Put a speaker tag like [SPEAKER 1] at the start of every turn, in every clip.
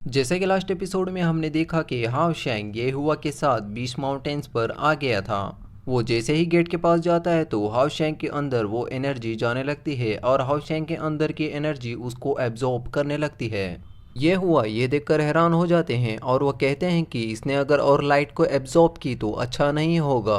[SPEAKER 1] जैसे कि last episode में हमने देखा कि हाओ शेंग ये हुआ के साथ बीच माउंटेन्स पर आ गया था। वो जैसे ही गेट के पास जाता है तो हाओ शेंग के अंदर वो एनर्जी जाने लगती है और हाओ शेंग के अंदर की एनर्जी उसको एब्जॉर्ब करने लगती है। ये हुआ ये देखकर हैरान हो जाते हैं और वो कहते हैं कि इसने अगर और लाइट को एब्जॉर्ब की तो अच्छा नहीं होगा।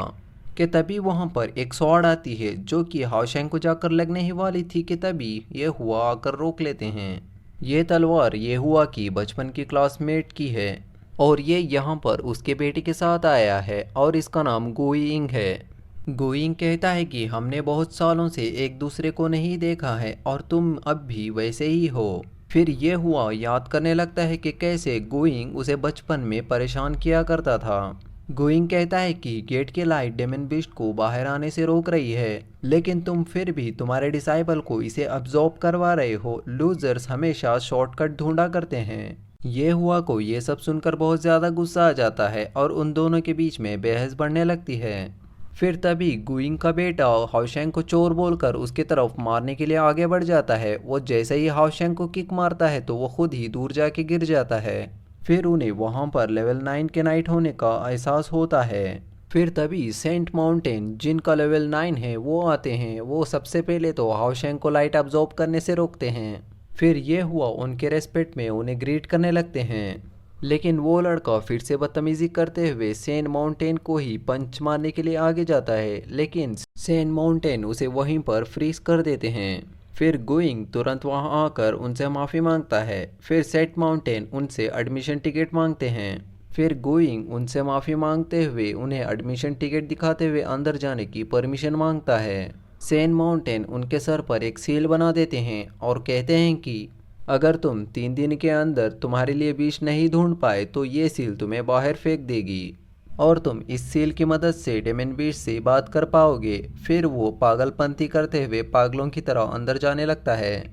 [SPEAKER 1] कि तभी वहाँ पर एक स्वॉर्ड आती है जो कि हाओ शेंग को जाकर लगने ही वाली थी कि तभी ये हुआ आकर रोक लेते हैं। ये तलवार ये हुआ कि बचपन की क्लासमेट की है और ये यहाँ पर उसके बेटे के साथ आया है और इसका नाम गोइंग है। गोइंग कहता है कि हमने बहुत सालों से एक दूसरे को नहीं देखा है और तुम अब भी वैसे ही हो। फिर ये हुआ याद करने लगता है कि कैसे गोइंग उसे बचपन में परेशान किया करता था। गोइंग कहता है कि गेट की लाइट डेमन बीस्ट को बाहर आने से रोक रही है, लेकिन तुम फिर भी तुम्हारे डिसाइबल को इसे अब्जॉर्ब करवा रहे हो। लूजर्स हमेशा शॉर्टकट ढूंढा करते हैं। ये हुआ को ये सब सुनकर बहुत ज़्यादा गुस्सा आ जाता है और उन दोनों के बीच में बहस बढ़ने लगती है। फिर तभी गुइंग का बेटा हाओशेंग को चोर बोलकर उसकी तरफ मारने के लिए आगे बढ़ जाता है। वो जैसे ही हाओशेंग को किक मारता है तो वो खुद ही दूर जाके गिर जाता है। फिर उन्हें वहाँ पर लेवल 9 के नाइट होने का एहसास होता है। फिर तभी सेंट माउंटेन जिनका लेवल 9 है वो आते हैं। वो सबसे पहले तो हाओशेंग को लाइट अब्जॉर्ब करने से रोकते हैं। फिर ये हुआ उनके रेस्पेक्ट में उन्हें ग्रीट करने लगते हैं, लेकिन वो लड़का फिर से बदतमीजी करते हुए सेंट माउंटेन को ही पंच मारने के लिए आगे जाता है, लेकिन सेंट माउंटेन उसे वहीं पर फ्रीज कर देते हैं। फिर गोइंग तुरंत वहां आकर उनसे माफ़ी मांगता है। फिर सेंट माउंटेन उनसे एडमिशन टिकट मांगते हैं। फिर गोइंग उनसे माफ़ी मांगते हुए उन्हें एडमिशन टिकट दिखाते हुए अंदर जाने की परमिशन मांगता है। सेंट माउंटेन उनके सर पर एक सील बना देते हैं और कहते हैं कि अगर तुम 3 दिन के अंदर तुम्हारे लिए विष नहीं ढूंढ पाए तो ये सील तुम्हें बाहर फेंक देगी और तुम इस सील की मदद से डेमन बीस्ट से बात कर पाओगे। फिर वो पागलपंती करते हुए पागलों की तरह अंदर जाने लगता है।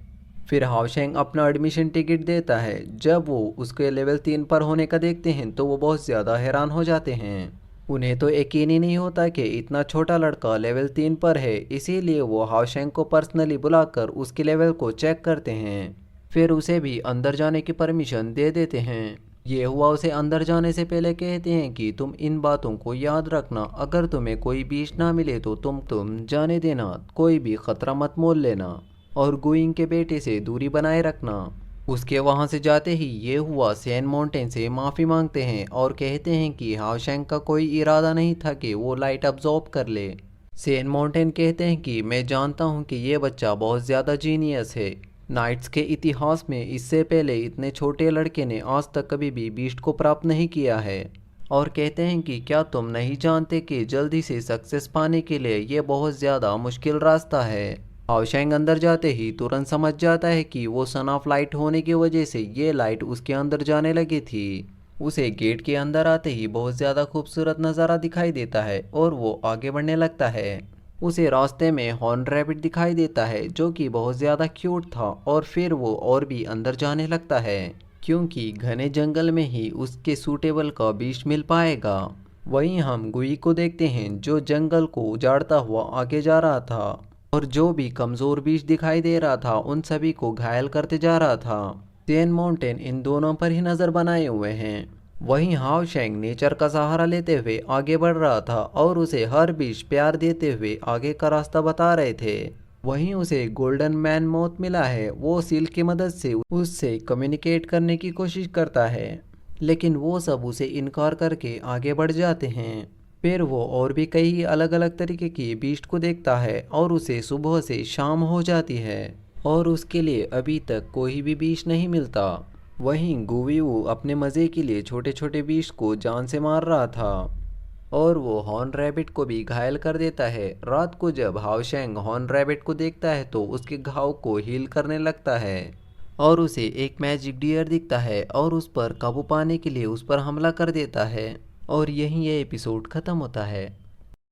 [SPEAKER 1] फिर हाओशेंग अपना एडमिशन टिकट देता है। जब वो उसके लेवल 3 पर होने का देखते हैं तो वो बहुत ज़्यादा हैरान हो जाते हैं। उन्हें तो यकीन ही नहीं होता कि इतना छोटा लड़का लेवल 3 पर है, इसीलिए वो हाओशेंग को पर्सनली बुलाकर उसके लेवल को चेक करते हैं। फिर उसे भी अंदर जाने की परमिशन दे देते हैं। ये हुआ उसे अंदर जाने से पहले कहते हैं कि तुम इन बातों को याद रखना, अगर तुम्हें कोई बीच ना मिले तो तुम जाने देना, कोई भी खतरा मत मोल लेना और गोइंग के बेटे से दूरी बनाए रखना। उसके वहाँ से जाते ही ये हुआ सेंट माउंटेन से माफ़ी मांगते हैं और कहते हैं कि हाओशेंग का कोई इरादा नहीं था कि वो लाइट अब्जॉर्ब कर ले। सेंट माउंटेन कहते हैं कि मैं जानता हूँ कि ये बच्चा बहुत ज़्यादा जीनियस है। नाइट्स के इतिहास में इससे पहले इतने छोटे लड़के ने आज तक कभी भी बीस्ट को प्राप्त नहीं किया है। और कहते हैं कि क्या तुम नहीं जानते कि जल्दी से सक्सेस पाने के लिए ये बहुत ज़्यादा मुश्किल रास्ता है। हाओशेंग अंदर जाते ही तुरंत समझ जाता है कि वो सन ऑफ लाइट होने की वजह से ये लाइट उसके अंदर जाने लगी थी। उसे गेट के अंदर आते ही बहुत ज़्यादा खूबसूरत नज़ारा दिखाई देता है और वो आगे बढ़ने लगता है। उसे रास्ते में हॉर्न रैबिट दिखाई देता है जो कि बहुत ज़्यादा क्यूट था और फिर वो और भी अंदर जाने लगता है क्योंकि घने जंगल में ही उसके सूटेबल का बीज मिल पाएगा। वहीं हम गुई को देखते हैं जो जंगल को उजाड़ता हुआ आगे जा रहा था और जो भी कमज़ोर बीज दिखाई दे रहा था उन सभी को घायल करते जा रहा था। सेंट माउंटेन इन दोनों पर ही नज़र बनाए हुए हैं। वहीं हाओशेंग नेचर का सहारा लेते हुए आगे बढ़ रहा था और उसे हर बीच प्यार देते हुए आगे का रास्ता बता रहे थे। वहीं उसे गोल्डन मैन मौत मिला है। वो सील की मदद से उससे कम्युनिकेट करने की कोशिश करता है, लेकिन वो सब उसे इनकार करके आगे बढ़ जाते हैं। फिर वो और भी कई अलग अलग तरीके की बीस्ट को देखता है और उसे सुबह से शाम हो जाती है और उसके लिए अभी तक कोई भी बीज नहीं मिलता। वहीं गुवीवू अपने मज़े के लिए छोटे छोटे बीस्ट को जान से मार रहा था और वो हॉर्न रैबिट को भी घायल कर देता है। रात को जब हाओशेंग हॉर्न रैबिट को देखता है तो उसके घाव को हील करने लगता है और उसे एक मैजिक डियर दिखता है और उस पर काबू पाने के लिए उस पर हमला कर देता है। और यहीं ये एपिसोड ख़त्म होता है।